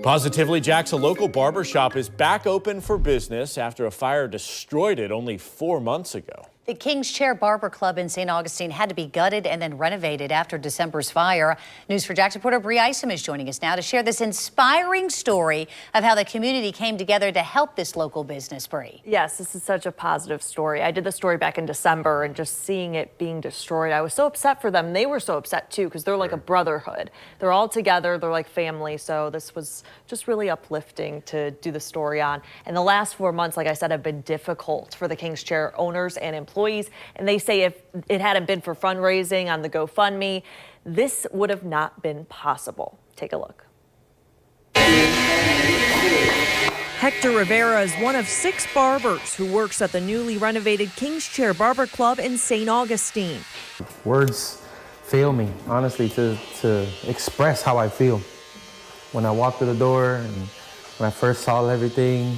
Positively, Jack's, a local barbershop, is back open for business after a fire destroyed it only 4 months ago. The King's Chair Barber Club in St. Augustine had to be gutted and then renovated after December's fire. News4 Jax reporter Bree Isom is joining us now to share this inspiring story of how the community came together to help this local business. Bree. Yes, this is such a positive story. I did the story back in December, and just seeing it being destroyed, I was so upset for them. They were so upset too, because they're like a brotherhood. They're all together. They're like family. So this was just really uplifting to do the story on. And the last 4 months, like I said, have been difficult for the King's Chair owners and employees. And they say if it hadn't been for fundraising on the GoFundMe, this would have not been possible. Take a look. Hector Rivera is one of 6 barbers who works at the newly renovated King's Chair Barber Club in St. Augustine. Words fail me, honestly, to express how I feel. When I walked through the door and when I first saw everything,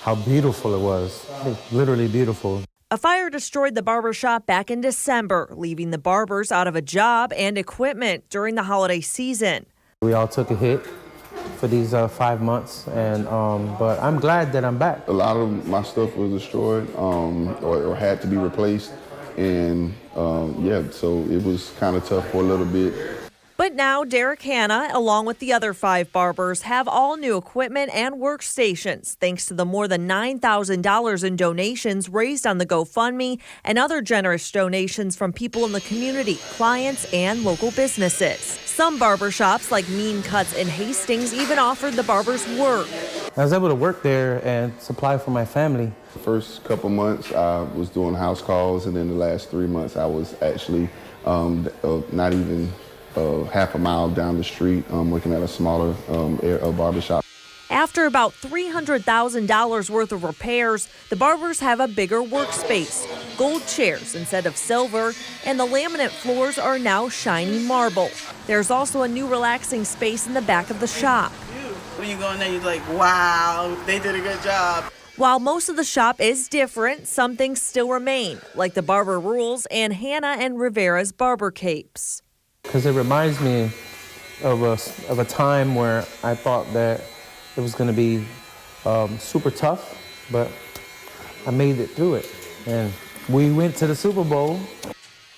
how beautiful it was. Literally beautiful. A fire destroyed the barbershop back in December, leaving the barbers out of a job and equipment during the holiday season. We all took a hit for these 5 months, and but I'm glad that I'm back. A lot of my stuff was destroyed or had to be replaced, and yeah, so it was kind of tough for a little bit. But now Derek Hanna, along with the other 5 barbers, have all new equipment and workstations, thanks to the more than $9,000 in donations raised on the GoFundMe and other generous donations from people in the community, clients, and local businesses. Some barbershops, like Mean Cuts in Hastings, even offered the barbers work. I was able to work there and supply for my family. The first couple months I was doing house calls, and then the last 3 months I was actually not even half a mile down the street, working at a smaller barbershop. After about $300,000 worth of repairs, the barbers have a bigger workspace, gold chairs instead of silver, and the laminate floors are now shiny marble. There's also a new relaxing space in the back of the shop. When you go in there, you're like, wow, they did a good job. While most of the shop is different, some things still remain, like the barber rules and Hanna and Rivera's barber capes. Because it reminds me of a time where I thought that it was going to be super tough, but I made it through it. And we went to the Super Bowl.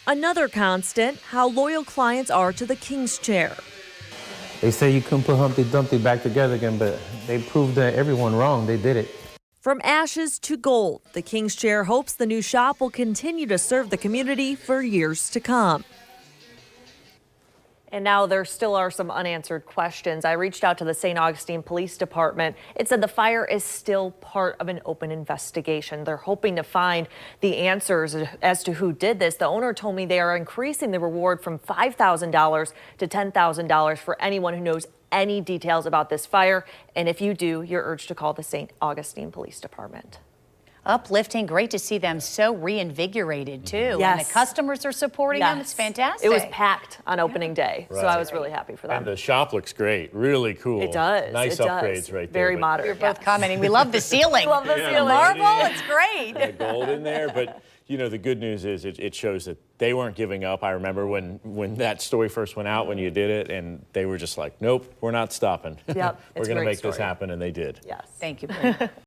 Another constant, how loyal clients are to the King's Chair. They say you couldn't put Humpty Dumpty back together again, but they proved everyone wrong. They did it. From ashes to gold, the King's Chair hopes the new shop will continue to serve the community for years to come. And now there still are some unanswered questions. I reached out to the St. Augustine Police Department. It said the fire is still part of an open investigation. They're hoping to find the answers as to who did this. The owner told me they are increasing the reward from $5,000 to $10,000 for anyone who knows any details about this fire. And if you do, you're urged to call the St. Augustine Police Department. Uplifting. Great to see them so reinvigorated, too. Yes. And the customers are supporting them. It's fantastic. It was packed on opening day, so I was really happy for them. And the shop looks great. Really cool. It does. Nice upgrades right there. Very modern. You're both commenting. We love the ceiling. Love the ceiling. Marble, it's great. The gold in there, but you know, the good news is it shows that they weren't giving up. I remember when that story first went out, when you did it, and they were just like, nope, we're not stopping. Yep, We're going to make this happen, and they did. Yes. Thank you, Bree.